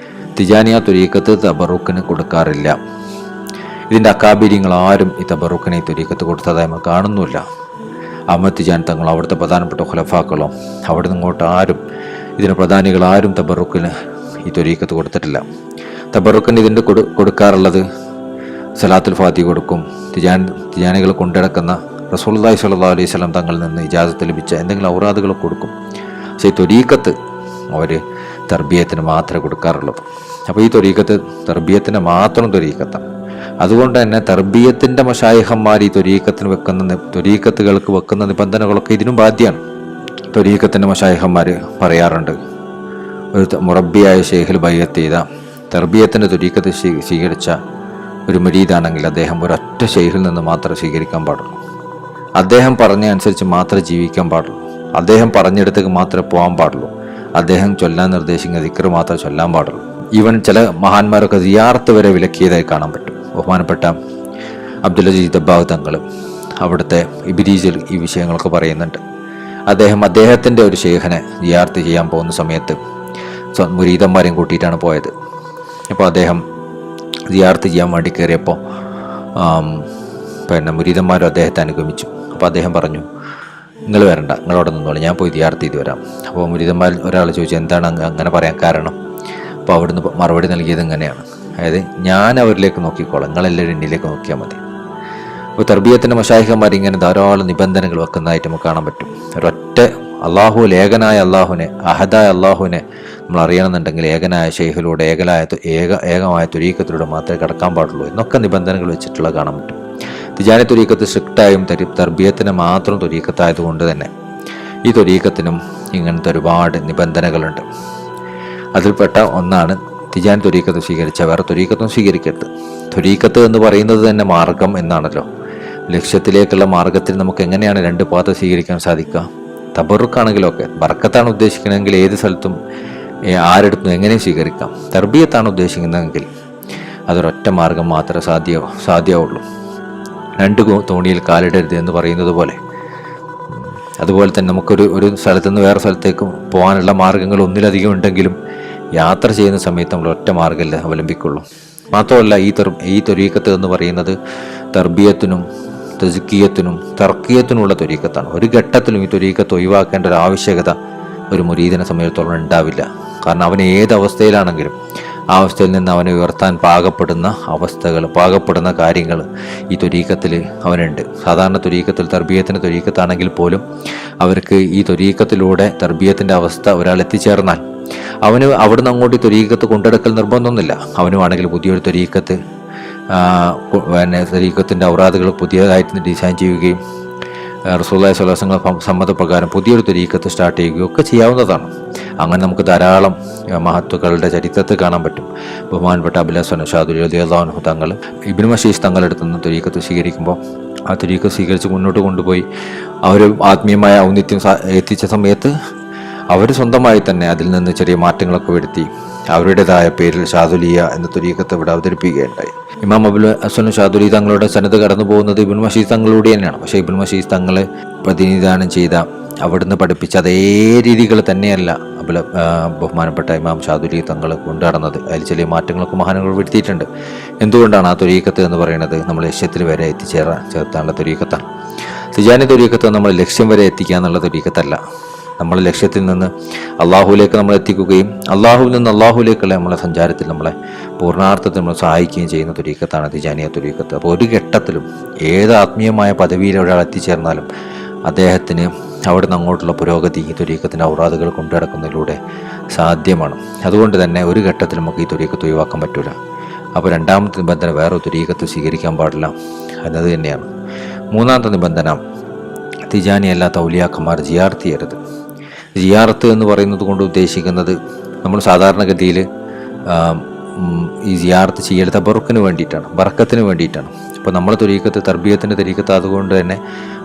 തിജാനിയ തുരീക്കത്ത് തബറുക്കിന് കൊടുക്കാറില്ല. ഇതിൻ്റെ അക്കാബിര്യങ്ങൾ ആരും ഈ തബറുക്കിനെ ഈ തുരീക്കത്ത് കൊടുത്തതായി നമ്മൾ കാണുന്നില്ല. അഹമ്മദ് തിജാൻ തങ്ങളോ അവിടുത്തെ പ്രധാനപ്പെട്ട ഖുലഫാക്കളോ അവിടെ നിന്നിങ്ങോട്ട് ആരും, ഇതിന് പ്രധാനികളാരും തബറുക്കിന് ഈ തുരീക്കത്ത് കൊടുത്തിട്ടില്ല. ഇതിൻ്റെ കൊടുക്കാറുള്ളത് സലാത്തുൽ ഫാത്തി കൊടുക്കും. തിജാനികൾ കൊണ്ടിടക്കുന്ന റസൂലുള്ളാഹി സ്വല്ലല്ലാഹു അലൈഹി വസല്ലം തങ്ങളിൽ നിന്ന് ഇജാസത്ത് ലഭിച്ച എന്തെങ്കിലും ഔറാദുകൾ കൊടുക്കും. പക്ഷേ ഈ തുരീക്കത്ത് അവർ തർബിയത്തിന് മാത്രമേ കൊടുക്കാറുള്ളൂ. അപ്പോൾ ഈ തുരീക്കത്ത് തർബിയത്തിന് മാത്രം തുരീക്കത്താണ്. അതുകൊണ്ട് തന്നെ തർബിയത്തിൻ്റെ മശായിഖന്മാർ ഈ തുരീക്കത്തുകൾക്ക് വെക്കുന്ന നിബന്ധനകളൊക്കെ ഇതിനും ബാധ്യമാണ്. തുരീക്കത്തിൻ്റെ മശായിഖന്മാർ പറയാറുണ്ട്, ഒരു മുറബിയായ ഷെയ്ഖിൽ ബൈഅത്ത് ചെയ്ത തർബിയത്തിൻ്റെ തുരീക്കത്ത് സ്വീകരിച്ച ഒരു മുരീദാണെങ്കിൽ അദ്ദേഹം ഒരൊറ്റ ഷെയ്ഖിൽ നിന്ന് മാത്രമേ സ്വീകരിക്കാൻ പാടുള്ളൂ. അദ്ദേഹം പറഞ്ഞ അനുസരിച്ച് മാത്രമേ ജീവിക്കാൻ പാടുള്ളൂ. അദ്ദേഹം പറഞ്ഞിടത്തേക്ക് മാത്രമേ പോകാൻ പാടുള്ളൂ. അദ്ദേഹം ചൊല്ലാൻ നിർദ്ദേശിക്കുന്ന ദിക്ർ മാത്രമേ ചൊല്ലാൻ പാടുള്ളൂ. ഈവൻ ചില മഹാന്മാരൊക്കെ സിയാറത്ത് വരെ വിലക്കിയതായി കാണാൻ പറ്റും. ബഹുമാനപ്പെട്ട അബ്ദുൽ അസീസ് ദബ്ബാഗ് തങ്ങൾ അവിടുത്തെ ഇബ്രീസിൽ ഈ വിഷയങ്ങളൊക്കെ പറയുന്നുണ്ട്. അദ്ദേഹത്തിൻ്റെ ഒരു ഷെയ്ഖിനെ സിയാറത്ത് ചെയ്യാൻ പോകുന്ന സമയത്ത് മുരീദന്മാരെയും കൂട്ടിയിട്ടാണ് പോയത്. അപ്പോൾ അദ്ദേഹം സിയാറത്ത് ചെയ്യാൻ വേണ്ടി കയറിയപ്പോൾ മുരീദന്മാരും അദ്ദേഹത്തെ അനുഗമിച്ചു. അപ്പോൾ അദ്ദേഹം പറഞ്ഞു, നിങ്ങൾ വരണ്ട, നിങ്ങളവിടെ നിന്നോളൂ, ഞാൻ പോയി സിയാറത്ത് ചെയ്ത് വരാം. അപ്പോൾ മുരീദന്മാർ ഒരാൾ ചോദിച്ചു, എന്താണ് അങ്ങനെ പറയാൻ കാരണം? അപ്പോൾ അവിടുന്ന് മറുപടി നൽകിയത് ഇങ്ങനെയാണ്, അതായത് ഞാൻ അവരിലേക്ക് നോക്കിക്കോളാം, നിങ്ങളെല്ലാവരും എന്നിലേക്ക് നോക്കിയാൽ മതി. അപ്പോൾ തർബിയത്തിൻ്റെ മശായിഖന്മാർ ഇങ്ങനെ ധാരാളം നിബന്ധനകൾ വെക്കുന്നതായിട്ട് നമുക്ക് കാണാൻ പറ്റും. ഒരൊറ്റ ഏകനായ അള്ളാഹുവിനെ, അഹദായ അള്ളാഹുവിനെ നമ്മൾ അറിയണമെന്നുണ്ടെങ്കിൽ ഏകനായ ഷെയ്ഖിലൂടെ ഏകമായ തുരീക്കത്തിലൂടെ മാത്രമേ കടക്കാൻ പാടുള്ളൂ എന്നൊക്കെ നിബന്ധനകൾ വെച്ചിട്ടുള്ള കാണാൻ പറ്റും. തിജാനി തുരീക്കത്ത് സ്ട്രിക്റ്റായും തർബിയത്തിന് മാത്രം തുരീക്കത്തായതുകൊണ്ട് തന്നെ ഈ തുരീക്കത്തിനും ഇങ്ങനത്തെ ഒരുപാട് നിബന്ധനകളുണ്ട്. അതിൽപ്പെട്ട ഒന്നാണ് തിജാനി തുരീക്കത്ത് സ്വീകരിച്ച വേറെ തുരീക്കത്തും സ്വീകരിക്കരുത്. തുരീക്കത്ത് എന്ന് പറയുന്നത് തന്നെ മാർഗം എന്നാണല്ലോ. ലക്ഷ്യത്തിലേക്കുള്ള മാർഗത്തിൽ നമുക്ക് എങ്ങനെയാണ് രണ്ട് പാത സ്വീകരിക്കാൻ സാധിക്കുക? തബറുക്കാണെങ്കിലൊക്കെ, ബർക്കത്താണ് ഉദ്ദേശിക്കണമെങ്കിൽ ഏത് സ്ഥലത്തും ആരെടുത്തും എങ്ങനെയും സ്വീകരിക്കാം. തർബിയത്താണ് ഉദ്ദേശിക്കുന്നതെങ്കിൽ അതൊരൊറ്റ മാർഗം മാത്രമേ സാധ്യമാവുള്ളൂ. രണ്ട് തോണിയിൽ കാലിടരുത് എന്ന് പറയുന്നത് പോലെ, അതുപോലെ തന്നെ നമുക്കൊരു സ്ഥലത്തു നിന്ന് വേറെ സ്ഥലത്തേക്ക് പോകാനുള്ള മാർഗങ്ങൾ ഒന്നിലധികം ഉണ്ടെങ്കിലും യാത്ര ചെയ്യുന്ന സമയത്ത് നമ്മൾ ഒറ്റ മാർഗ്ഗമല്ലേ അവലംബിക്കുള്ളൂ. മാത്രമല്ല ഈ ത്വരീക്കത്ത് എന്ന് പറയുന്നത് തർബിയത്തിനും തസ്കിയത്തിനും തർക്കിയത്തിനുള്ള ത്വരീക്കത്താണ്. ഒരു ഘട്ടത്തിലും ഈ ത്വരീക്കത്ത് ഒഴിവാക്കേണ്ട ഒരു ആവശ്യകത ഒരു മുരീദിനെ സംബന്ധിച്ചിടത്തോളം ഉണ്ടാവില്ല. കാരണം അവന് ഏത് അവസ്ഥയിലാണെങ്കിലും ആ അവസ്ഥയിൽ നിന്ന് അവനെ ഉയർത്താൻ പാകപ്പെടുന്ന കാര്യങ്ങൾ ഈ ത്വരീക്കത്തിൽ അവനുണ്ട്. സാധാരണ ത്വരീക്കത്തിൽ തർബിയത്തിൻ്റെ ത്വരീക്കത്താണെങ്കിൽ പോലും അവർക്ക് ഈ ത്വരീക്കത്തിലൂടെ തർബിയത്തിൻ്റെ അവസ്ഥ ഒരാൾ എത്തിച്ചേർന്നാൽ അവന് അവിടുന്ന് അങ്ങോട്ട് ത്വരീക്കത്ത് കൊണ്ടെടുക്കൽ നിർബന്ധമൊന്നുമില്ല. അവനുമാണെങ്കിൽ പുതിയൊരു ത്വരീക്കത്തിൻ്റെ ഔറാദുകൾ പുതിയതായിട്ട് ഡിസൈൻ ചെയ്യുകയും റസൂലുള്ളാഹി സ്വല്ലല്ലാഹു അലൈഹി വസല്ലം സമ്മതപ്രകാരം പുതിയൊരു ത്വരീക്കത്ത് സ്റ്റാർട്ട് ചെയ്യുകയും ഒക്കെ ചെയ്യാവുന്നതാണ്. അങ്ങനെ നമുക്ക് ധാരാളം മഹത്തുക്കളുടെ ചരിത്രത്തിൽ കാണാൻ പറ്റും. ബഹുമാനപ്പെട്ട അബുൽ ഹസൻ ഷാദുലി റളിയല്ലാഹു അൻഹു തങ്ങൾ ഇബ്നു മശീസ് തങ്ങളെടുത്തുനിന്ന് ത്വരീക്കത്ത് സ്വീകരിക്കുമ്പോൾ ആ ത്വരീക്കത്ത് സ്വീകരിച്ച് മുന്നോട്ട് കൊണ്ടുപോയി അവർ ആത്മീയമായ ഔന്നിത്യം എത്തിച്ച സമയത്ത് അവർ സ്വന്തമായി തന്നെ അതിൽ നിന്ന് ചെറിയ മാറ്റങ്ങളൊക്കെ വരുത്തി അവരുടേതായ പേരിൽ ഷാദുലിയ എന്ന ത്വരീക്കത്ത് ഇവിടെ അവതരിപ്പിക്കുകയുണ്ടായി. ഇമാം അബുൽ ഹസൻ ഷാദുലി തങ്ങളുടെ സനത് കടന്നു പോകുന്നത് ഇബ്നു മശീസ് തങ്ങളിലൂടെ തന്നെയാണ്. പക്ഷേ ഇബ്നു മശീസ് തങ്ങൾ പ്രതിനിധാനം ചെയ്ത അവിടുന്ന് പഠിപ്പിച്ച അതേ രീതികൾ തന്നെയല്ല ബഹുമാനപ്പെട്ട ഇമാം ഷാദുലി തങ്ങൾ കൊണ്ടുനടന്നത്. അതിൽ ചെറിയ മാറ്റങ്ങളൊക്കെ മഹാനുകൾ വരുത്തിയിട്ടുണ്ട്. എന്തുകൊണ്ടാണ് ആ ത്വരീക്കത്ത് എന്ന് പറയുന്നത് നമ്മൾ ലക്ഷ്യത്തിൽ വരെ ചേർത്താനുള്ള ത്വരീക്കത്താണ്. തിജാനി ത്വരീക്കത്ത് നമ്മൾ ലക്ഷ്യം വരെ എത്തിക്കുക എന്നുള്ള ത്വരീക്കത്തല്ല. നമ്മൾ ലക്ഷ്യത്തിൽ നിന്ന് അള്ളാഹുവിലേക്ക് നമ്മൾ എത്തിക്കുകയും അള്ളാഹുവിൽ നിന്ന് അള്ളാഹുവിലേക്കുള്ള നമ്മളെ സഞ്ചാരത്തിൽ നമ്മളെ പൂർണ്ണാർത്ഥത്തിൽ നമ്മൾ സഹായിക്കുകയും ചെയ്യുന്ന ത്വരീക്കത്താണ് തിജാനിയ ത്വരീക്കത്ത്. അപ്പോൾ ഒരു ഘട്ടത്തിലും ഏത് ആത്മീയമായ പദവിയിൽ ഒരാൾ എത്തിച്ചേർന്നാലും അദ്ദേഹത്തിന് അവിടെ നിന്ന് അങ്ങോട്ടുള്ള പുരോഗതി ഈ ത്വരീക്കത്തിൻ്റെ ഔറാദുകൾ കൊണ്ടുനടക്കുന്നതിലൂടെ സാധ്യമാണ്. അതുകൊണ്ട് തന്നെ ഒരു ഘട്ടത്തിൽ നമുക്ക് ഈ ത്വരീക്കത്ത് ഒഴിവാക്കാൻ പറ്റില്ല. അപ്പോൾ രണ്ടാമത്തെ നിബന്ധന വേറെ ത്വരീക്കത്ത് സ്വീകരിക്കാൻ പാടില്ല എന്നത് തന്നെയാണ്. മൂന്നാമത്തെ നിബന്ധന തിജാനി അല്ലാത്ത ഔലിയാക്കന്മാർ ജിയാർത്ത് ചെയ്യരുത്. ജിയാറത്ത് എന്ന് പറയുന്നത് കൊണ്ട് ഉദ്ദേശിക്കുന്നത് നമ്മൾ സാധാരണഗതിയിൽ ഈ ജിയാറത്ത് ചെയ്യൽ തബറുക്കിന് വേണ്ടിയിട്ടാണ്, ബർക്കത്തിന് വേണ്ടിയിട്ടാണ്. അപ്പോൾ നമ്മൾ ത്വരീക്കത്ത് തർബിയത്തിൻ്റെ ത്വരീക്കത്ത് അതുകൊണ്ട് തന്നെ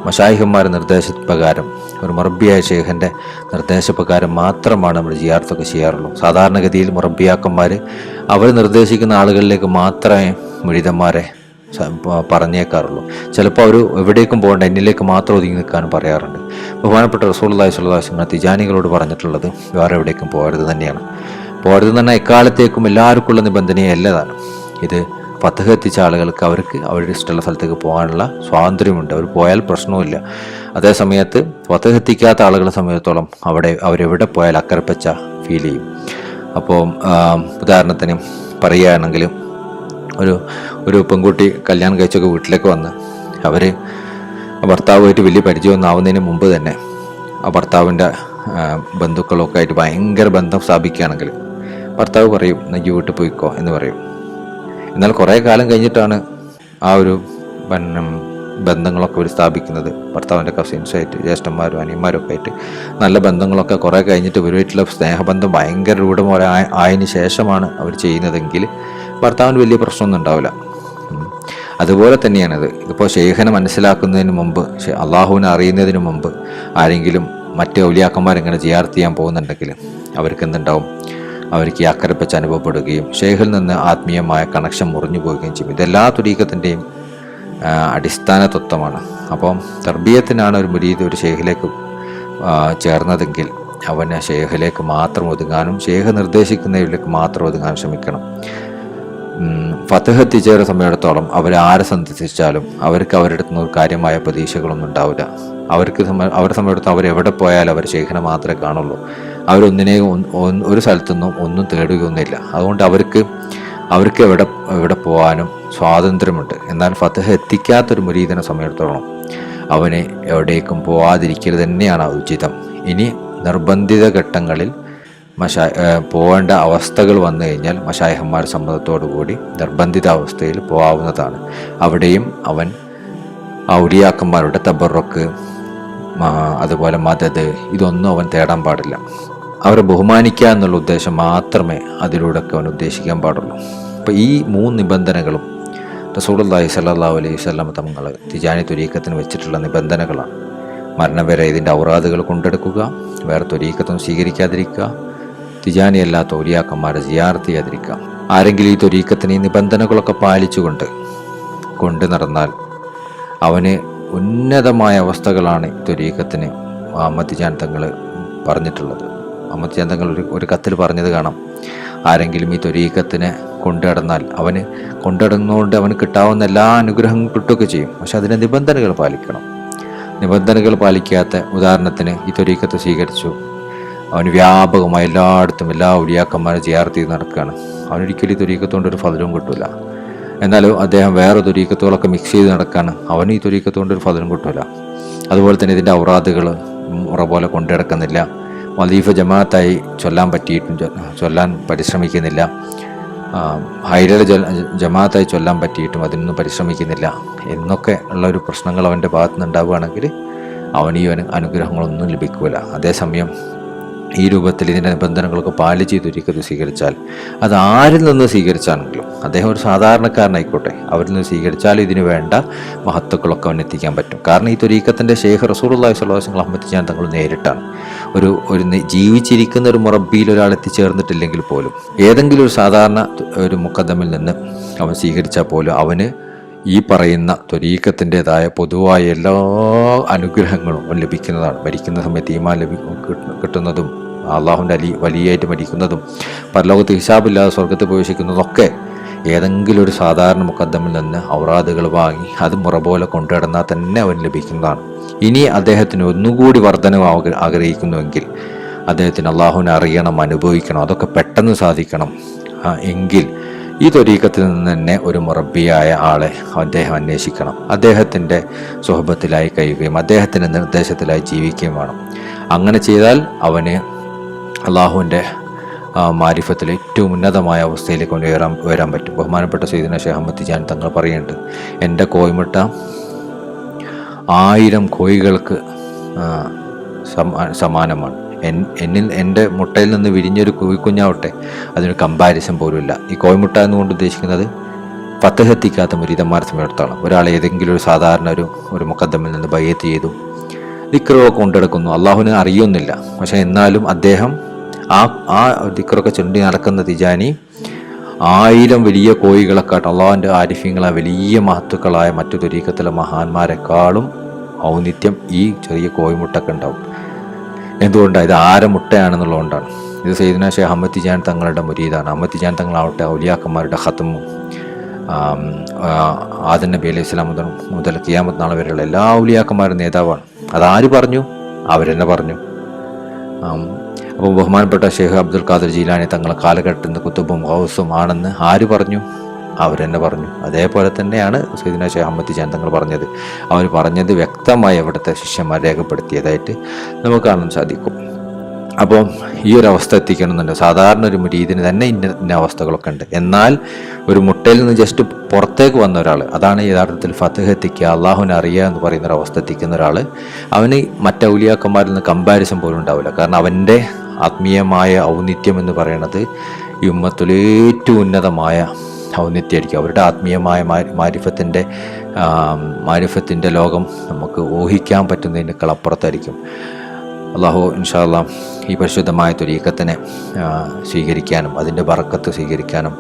മശായിഖന്മാരുടെ നിർദ്ദേശപ്രകാരം ഒരു മുറബിയായ ഷെയ്ഖിൻ്റെ നിർദ്ദേശപ്രകാരം മാത്രമാണ് നമ്മൾ ജിയാർത്തൊക്കെ ചെയ്യാറുള്ളൂ. സാധാരണഗതിയിൽ മുറബിയാക്കന്മാർ അവർ നിർദ്ദേശിക്കുന്ന ആളുകളിലേക്ക് മാത്രമേ മുരീദന്മാരെ പറഞ്ഞേക്കാറുള്ളൂ. ചിലപ്പോൾ അവർ എവിടേക്കും പോകേണ്ട എന്നിലേക്ക് മാത്രം ഒതുങ്ങി നിൽക്കാനും പറയാറുണ്ട്. ബഹുമാനപ്പെട്ട റസൂലുള്ളാഹി സ്വല്ലല്ലാഹു അലൈഹി വസല്ലം തിജാനികളോട് പറഞ്ഞിട്ടുള്ളത് വേറെ എവിടേക്കും പോകരുത് തന്നെയാണ്. പോകരുതെന്ന് പറഞ്ഞാൽ എക്കാലത്തേക്കും എല്ലാവർക്കുള്ള നിബന്ധനയല്ല താനും. ഇത് ഫത്ഹ് എത്തിച്ച ആളുകൾക്ക് അവർക്ക് അവരുടെ ഇഷ്ടമുള്ള സ്ഥലത്തേക്ക് പോകാനുള്ള സ്വാതന്ത്ര്യമുണ്ട്. അവർ പോയാൽ പ്രശ്നവുമില്ല. അതേ സമയത്ത് ഫത്ഹ് എത്തിക്കാത്ത ആളുകളെ സംബന്ധിച്ചിടത്തോളം അവരെവിടെ പോയാൽ അക്കരപ്പച്ച ഫീൽ ചെയ്യും. അപ്പോൾ ഉദാഹരണത്തിന് പറയുകയാണെങ്കിൽ ഒരു പെൺകുട്ടി കല്യാണം കഴിച്ചൊക്കെ വീട്ടിലേക്ക് വന്ന് അവർ ഭർത്താവുമായിട്ട് വലിയ പരിചയമൊന്നും ആവുന്നതിന് മുമ്പ് തന്നെ ആ ഭർത്താവിൻ്റെ ബന്ധുക്കളൊക്കെ ആയിട്ട് ഭയങ്കര ബന്ധം സ്ഥാപിക്കുകയാണെങ്കിൽ ഭർത്താവ് പറയും നെയ്യ് വീട്ടിൽ പോയിക്കോ എന്ന് പറയും. എന്നാൽ കുറേ കാലം കഴിഞ്ഞിട്ടാണ് ആ ഒരു ബന്ധങ്ങളൊക്കെ അവർ സ്ഥാപിക്കുന്നത്. ഭർത്താവിൻ്റെ കസിൻസായിട്ട് ജ്യേഷ്ഠന്മാരും അനിയന്മാരും ഒക്കെ ആയിട്ട് നല്ല ബന്ധങ്ങളൊക്കെ കുറേ കഴിഞ്ഞിട്ട് ഇവരുമായിട്ടുള്ള സ്നേഹബന്ധം ഭയങ്കര രൂഢമായ ആയതിനു ശേഷമാണ് അവർ ചെയ്യുന്നതെങ്കിൽ ഭർത്താവിന് വലിയ പ്രശ്നമൊന്നും ഉണ്ടാവില്ല. അതുപോലെ തന്നെയാണിത്. ഇതിപ്പോൾ ഷെയ്ഖിനെ മനസ്സിലാക്കുന്നതിന് മുമ്പ്, അള്ളാഹുവിനെ അറിയുന്നതിന് മുമ്പ് ആരെങ്കിലും മറ്റ് ഔലിയാക്കന്മാരെങ്ങനെ ജിയാർത്ത് ചെയ്യാൻ പോകുന്നുണ്ടെങ്കിൽ അവർക്ക് എന്തുണ്ടാവും? അവർക്ക് ഈ അക്കരപ്പച്ച അനുഭവപ്പെടുകയും ഷെയ്ഖിൽ നിന്ന് ആത്മീയമായ കണക്ഷൻ മുറിഞ്ഞു പോവുകയും ചെയ്യും. ഇതെല്ലാ തുരീഖത്തിൻ്റെയും അടിസ്ഥാന തത്വമാണ്. അപ്പം തർബീയത്തിനാണ് ഒരു മുരീദ് ഒരു ഷെയ്ഖിലേക്ക് ചേർന്നതെങ്കിൽ അവന് ഷെയ്ഖിലേക്ക് മാത്രം ഒതുങ്ങാനും ഷെയ്ഖ് നിർദ്ദേശിക്കുന്നതിലേക്ക് മാത്രം ഒതുങ്ങാനും ശ്രമിക്കണം. ഫത്ഹ് എത്തിച്ചവരെ സമയത്തോളം അവരെ സന്ദർശിച്ചാലും അവർക്ക് അവരുടെ അടുത്ത് നിന്ന് കാര്യമായ പ്രതീക്ഷകളൊന്നും ഉണ്ടാവില്ല. അവരെ സമയത്ത് അവരെവിടെ പോയാലും അവർ ഷെയ്ഖിനെ മാത്രമേ കാണുള്ളൂ. ഒരു സ്ഥലത്തുനിന്നും ഒന്നും തേടുകയൊന്നുമില്ല. അതുകൊണ്ട് അവർക്ക് എവിടെ പോകാനും സ്വാതന്ത്ര്യമുണ്ട്. എന്നാൽ ഫത്ഹ് എത്തിക്കാത്തൊരു മുരീദിനെ സമയത്തോളം അവന് എവിടേക്കും പോവാതിരിക്കൽ തന്നെയാണ് ഉചിതം. ഇനി നിർബന്ധിത ഘട്ടങ്ങളിൽ പോകേണ്ട അവസ്ഥകൾ വന്നു കഴിഞ്ഞാൽ മശായിഹന്മാർ സമ്മതത്തോടുകൂടി നിർബന്ധിത അവസ്ഥയിൽ പോകാവുന്നതാണ്. അവിടെയും അവൻ ഔലിയാക്കന്മാരുടെ തബറുക്ക് അതുപോലെ മദദ് ഇതൊന്നും അവൻ തേടാൻ പാടില്ല. അവരെ ബഹുമാനിക്കുക എന്നുള്ള ഉദ്ദേശം മാത്രമേ അതിലൂടെയൊക്കെ അവൻ ഉദ്ദേശിക്കാൻ പാടുള്ളൂ. അപ്പോൾ ഈ 3 നിബന്ധനകളും റസൂലുള്ളാഹി സ്വല്ലല്ലാഹു അലൈഹി വസല്ലം തങ്ങൾ തിജാനി തുരീഖത്തിന് വെച്ചിട്ടുള്ള നിബന്ധനകളാണ്. മരണം വരെ ഇതിൻ്റെ ഔറാദുകൾ കൊണ്ടെടുക്കുക, വേറെ തുരീഖത്തും സ്വീകരിക്കാതിരിക്കുക, തിജാനി അല്ലാത്ത ഔലിയാക്കന്മാരെ സിയാറത്ത് ചെയ്യാതിരിക്കുക. ആരെങ്കിലും ഈ തുരീഖത്തിന് ഈ നിബന്ധനകളൊക്കെ കൊണ്ട് നടന്നാൽ അവന് ഉന്നതമായ അവസ്ഥകളാണ് ഈ തുരീഖത്തിന് അഹമ്മദ് തിജാൻ തങ്ങൾ പറഞ്ഞിട്ടുള്ളത്. അഹമ്മദ് തിജാൻ തങ്ങൾ ഒരു കത്തിൽ പറഞ്ഞത് കാണാം. ആരെങ്കിലും ഈ തുരീഖത്തിനെ കൊണ്ടുനടന്നാൽ അവന് കൊണ്ടുനടന്നുകൊണ്ട് അവന് കിട്ടാവുന്ന എല്ലാ അനുഗ്രഹങ്ങളും കിട്ടുകയൊക്കെ ചെയ്യും. പക്ഷെ അതിന് നിബന്ധനകൾ പാലിക്കണം. നിബന്ധനകൾ പാലിക്കാത്ത, ഉദാഹരണത്തിന് ഈ തുരീഖത്ത് സ്വീകരിച്ചു, അവന് വ്യാപകമായി എല്ലായിടത്തും എല്ലാ ഔലിയാക്കന്മാരെ സിയാറത്ത് ചെയ്ത് നടക്കുകയാണ്. അവനൊരിക്കലും ഈ തുരീഖത്തുകൊണ്ട് ഒരു ഫലവും കിട്ടില്ല. എന്നാലും അദ്ദേഹം വേറെ തുരീഖത്തുകളൊക്കെ മിക്സ് ചെയ്ത് നടക്കുകയാണ്, അവന് ഈ തുരീഖത്തുകൊണ്ട് ഒരു ഫലവും കിട്ടില്ല. അതുപോലെ തന്നെ ഇതിൻ്റെ ഔറാദുകൾ മുറ പോലെ കൊണ്ടു നടക്കുന്നില്ല, വലീഫ ജമാഅത്തായി ചൊല്ലാൻ പരിശ്രമിക്കുന്നില്ല, ഹൈറൽ ജമാഅത്തായി ചൊല്ലാൻ പറ്റിയിട്ടും അതിനൊന്നും പരിശ്രമിക്കുന്നില്ല എന്നൊക്കെ ഉള്ള ഒരു പ്രശ്നങ്ങൾ അവൻ്റെ ഭാഗത്തു നിന്നുണ്ടാവുകയാണെങ്കിൽ അവന് ഈ അനുഗ്രഹങ്ങളൊന്നും ലഭിക്കില്ല. അതേസമയം ഈ രൂപത്തിൽ ഇതിൻ്റെ നിബന്ധനകളൊക്കെ പാലിച്ച് തുരീഖത്ത് സ്വീകരിച്ചാൽ, അത് ആരിൽ നിന്ന് സ്വീകരിച്ചാണെങ്കിലും, അദ്ദേഹം ഒരു സാധാരണക്കാരനായിക്കോട്ടെ, അവരിൽ നിന്ന് സ്വീകരിച്ചാൽ ഇതിന് വേണ്ട മഹത്വങ്ങളൊക്കെ അവൻ എത്തിക്കാൻ പറ്റും. കാരണം ഈ തുരീഖത്തിൻ്റെ ഷെയ്ഖ് റസൂലുള്ളാഹി സ്വല്ലല്ലാഹു അലൈഹി വസല്ലം അഹ്മദ് തിജാൻ തങ്ങൾ നേരിട്ടാണ്. ഒരു ജീവിച്ചിരിക്കുന്ന ഒരു മുറബിയിൽ ഒരാൾ എത്തിച്ചേർന്നിട്ടില്ലെങ്കിൽ പോലും ഏതെങ്കിലും ഒരു സാധാരണ ഒരു മുഖദ്ദമിൽ നിന്ന് അവൻ സ്വീകരിച്ചാൽ പോലും അവന് ഈ പറയുന്ന ത്വരീഖത്തിൻ്റെതായ പൊതുവായ എല്ലാ അനുഗ്രഹങ്ങളും അവൻ ലഭിക്കുന്നതാണ്. മരിക്കുന്ന സമയത്ത് ഈമാൻ കിട്ടുന്നതും, അള്ളാഹുവിൻ്റെ വലിയായിട്ട് മരിക്കുന്നതും, പരലോകത്ത് ഹിസാബില്ലാതെ സ്വർഗത്തിൽ പ്രവേശിക്കുന്നതൊക്കെ ഏതെങ്കിലും ഒരു സാധാരണ മുഖദ്ദമിൽ നിന്ന് ഔറാദുകൾ വാങ്ങി അത് മുറ പോലെ കൊണ്ടുനടന്നാൽ തന്നെ അവൻ ലഭിക്കുന്നതാണ്. ഇനി അദ്ദേഹത്തിന് ഒന്നുകൂടി വർധനവ് ആഗ്രഹിക്കുന്നുവെങ്കിൽ അദ്ദേഹത്തിന് അള്ളാഹുവിനെ അറിയണം, അനുഭവിക്കണം, അതൊക്കെ പെട്ടെന്ന് സാധിക്കണം എങ്കിൽ ഈ ത്വരീഖത്തിൽ നിന്ന് തന്നെ ഒരു മുറബിയായ ആളെ അദ്ദേഹം അന്വേഷിക്കണം. അദ്ദേഹത്തിൻ്റെ സുഹബത്തിലായി കഴിയുകയും അദ്ദേഹത്തിൻ്റെ നിർദ്ദേശത്തിലായി ജീവിക്കുകയും വേണം. അങ്ങനെ ചെയ്താൽ അവന് അള്ളാഹുവിൻ്റെ മാരിഫത്തിൽ ഏറ്റവും ഉന്നതമായ അവസ്ഥയിലേക്ക് ഉയരാൻ പറ്റും. ബഹുമാനപ്പെട്ട സയ്യിദുനാ ഷെയ്ഖ് അഹ്മദ് തിജാൻ തങ്ങൾ പറയുന്നുണ്ട്, എൻ്റെ കോയിമുട്ട 1000 കോഴികൾക്ക് സമാനമാണ്. എൻ്റെ മുട്ടയിൽ നിന്ന് വിരിഞ്ഞൊരു കോഴിക്കുഞ്ഞാവട്ടെ അതിന് കമ്പാരിസൺ പോലുമില്ല. ഈ കോഴിമുട്ട എന്നുകൊണ്ട് ഉദ്ദേശിക്കുന്നത് ഫത്ഹ് എത്തിക്കാത്ത മുരീദന്മാരെ സമയത്താണ്. ഒരാൾ ഏതെങ്കിലും ഒരു സാധാരണ ഒരു മുഖദ്ദമിൽ നിന്ന് ബയ്യത്ത് ചെയ്തു, ദിക്റൊക്കെ കൊണ്ടെടുക്കുന്നു. അള്ളാഹുവിനെ അറിയുന്നില്ല, പക്ഷെ എന്നാലും അദ്ദേഹം ആ ദിക്റൊക്കെ ചൊല്ലി നടക്കുന്ന തിജാനി 1000 വലിയ കോഴികളെക്കാട്ടും അള്ളാഹുവിൻ്റെ ആരിഫ്യങ്ങളെ വലിയ മഹത്തുക്കളായ മറ്റു ത്വരീഖത്തിലെ മഹാന്മാരെക്കാളും ഔന്നിത്യം ഈ ചെറിയ കോഴിമുട്ടൊക്കെ ഉണ്ടാവും. എന്തുകൊണ്ടാണ്? ഇത് ആരെ മുട്ടയാണെന്നുള്ളതുകൊണ്ടാണ്. ഇത് സയ്യിദുനാ ഷേഖ് അഹമ്മദ് തിജാനി തങ്ങളുടെ മുരീദാണ്. അഹമ്മദ് തിജാനി തങ്ങളാവട്ടെ ഔലിയാക്കന്മാരുടെ ഖത്മും ആദം നബി അലൈഹി സ്വലാം മുതൽ ഖിയാമത്ത് നാൾ വരെയുള്ള എല്ലാ ഔലിയാക്കന്മാരുടെ നേതാവാണ്. അതാര് പറഞ്ഞു? അവരെന്നെ പറഞ്ഞു. അപ്പോൾ ബഹുമാനപ്പെട്ട ഷേഖ് അബ്ദുൽ ഖാദർ ജീലാനി തങ്ങളെ കാലഘട്ടത്തിൽ കുത്തുബും ഗൗസും ആണെന്ന് ആര് പറഞ്ഞു? അവരെന്നെ പറഞ്ഞു. അതേപോലെ തന്നെയാണ് സയ്യിദുനാ ഷേഖ് അഹമ്മദ് തിജാനി തങ്ങൾ പറഞ്ഞത്. അവർ പറഞ്ഞത് വ്യക്തമായി അവിടുത്തെ ശിഷ്യന്മാർ രേഖപ്പെടുത്തിയതായിട്ട് നമുക്ക് കാണാൻ സാധിക്കും. അപ്പോൾ ഈ ഒരു അവസ്ഥ എത്തിക്കണമെന്നുണ്ട്. സാധാരണ ഒരു മുരീദിന് തന്നെ ഇന്ന അവസ്ഥകളൊക്കെ ഉണ്ട്. എന്നാൽ ഒരു മുട്ടയിൽ നിന്ന് ജസ്റ്റ് പുറത്തേക്ക് വന്ന ഒരാൾ, അതാണ് യഥാർത്ഥത്തിൽ ഫത്ഹ് എത്തിക്കുക, അള്ളാഹുവിനെ അറിയുക എന്ന് പറയുന്ന ഒരു അവസ്ഥ എത്തിക്കുന്ന ഒരാൾ, അവന് മറ്റൗലിയാക്കന്മാരിൽ നിന്ന് കമ്പാരിസൺ പോലും ഉണ്ടാവില്ല. കാരണം അവൻ്റെ ആത്മീയമായ ഔന്നിത്യം എന്ന് പറയുന്നത് ഈ ഉമ്മത്തിൽ ഏറ്റവും ഉന്നതമായ ഔന്നിത്യമായിരിക്കും. അവരുടെ ആത്മീയമായ മാരിഫത്തിൻ്റെ ലോകം നമുക്ക് ഊഹിക്കാൻ പറ്റുന്നതിനേക്കാൾ അപ്പുറത്തായിരിക്കും. അള്ളാഹു ഇൻഷാ അല്ലാഹ് ഈ പരിശുദ്ധമായ ത്വരീഖത്തിനെ സ്വീകരിക്കാനും അതിൻ്റെ ബറക്കത്ത് സ്വീകരിക്കാനും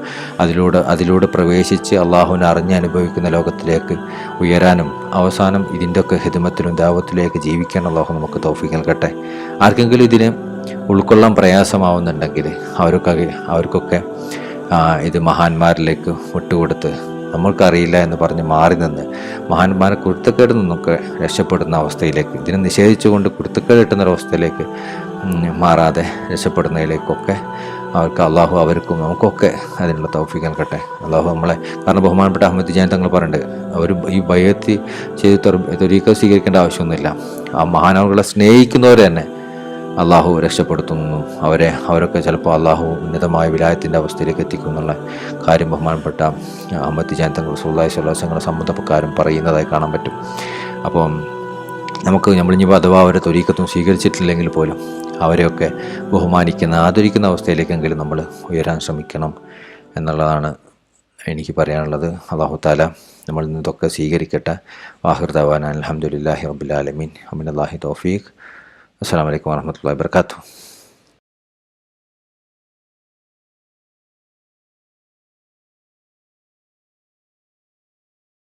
അതിലൂടെ പ്രവേശിച്ച് അള്ളാഹുവിനെ അറിഞ്ഞ് അനുഭവിക്കുന്ന ലോകത്തിലേക്ക് ഉയരാനും അവസാനം ഇതിൻ്റെയൊക്കെ ഹിദ്മത്തിലും ദാവത്തിലേക്ക് ജീവിക്കാൻ അള്ളാഹു നമുക്ക് തൗഫീഖ് നൽകട്ടെ. ആർക്കെങ്കിലും ഇതിനെ ഉൾക്കൊള്ളാൻ പ്രയാസമാവുന്നുണ്ടെങ്കിൽ അവർക്കൊക്കെ ഇത് മഹാന്മാരിലേക്ക് വിട്ടുകൊടുത്ത് നമ്മൾക്കറിയില്ല എന്ന് പറഞ്ഞ് മാറി നിന്ന് മഹാന്മാരെ കുരുത്തക്കേട് നിന്നൊക്കെ രക്ഷപ്പെടുന്ന അവസ്ഥയിലേക്ക്, ഇതിനെ നിഷേധിച്ചുകൊണ്ട് കുരുത്തക്കേട് കിട്ടുന്നൊരവസ്ഥയിലേക്ക് മാറാതെ രക്ഷപ്പെടുന്നതിലേക്കൊക്കെ അവർക്ക് അള്ളാഹു അവർക്കും നമുക്കൊക്കെ അതിനുള്ള തൗഫീഖ് നൽകട്ടെ. അള്ളാഹു നമ്മളെ, കാരണം ബഹുമാനപ്പെട്ട അഹമ്മദ് തിജാനി തങ്ങൾ പറയുന്നുണ്ട്, അവർ ഈ ബൈഅത്ത് ചെയ്ത് ത്വരീഖ സ്വീകരിക്കേണ്ട ആവശ്യമൊന്നുമില്ല. ആ മഹാനവറുകളെ സ്നേഹിക്കുന്നവരെ തന്നെ അള്ളാഹു രക്ഷപ്പെടുത്തുന്നു. അവരൊക്കെ ചിലപ്പോൾ അള്ളാഹു ഉന്നതമായ വിലായത്തിൻ്റെ അവസ്ഥയിലേക്ക് എത്തിക്കും എന്നുള്ള കാര്യം ബഹുമാനപ്പെട്ട അഹമ്മദ് തിജാനി തങ്ങൾ റസൂലുള്ളാഹി സ്വല്ലല്ലാഹു അലൈഹി വസല്ലം സംബന്ധക്കാരും പറയുന്നതായി കാണാൻ പറ്റും. അപ്പം നമ്മളിനി അഥവാ അവരെ ത്വരീഖത്തും സ്വീകരിച്ചിട്ടില്ലെങ്കിൽ പോലും അവരെയൊക്കെ ബഹുമാനിക്കുന്ന ആദരിക്കുന്ന അവസ്ഥയിലേക്കെങ്കിലും നമ്മൾ ഉയരാൻ ശ്രമിക്കണം എന്നുള്ളതാണ് എനിക്ക് പറയാനുള്ളത്. അല്ലാഹു തആല നമ്മളിൽ നിന്നൊക്കെ സ്വീകരിക്കട്ടെ. ആഖിർ ദഅവാന അൽഹംദുലില്ലാഹി റബ്ബിൽ ആലമീൻ. അമിനല്ലാഹി തൗഫീഖ്. അസ്സലാമു അലൈക്കും വറഹ്മത്തുള്ളാഹി വബറകാതുഹു.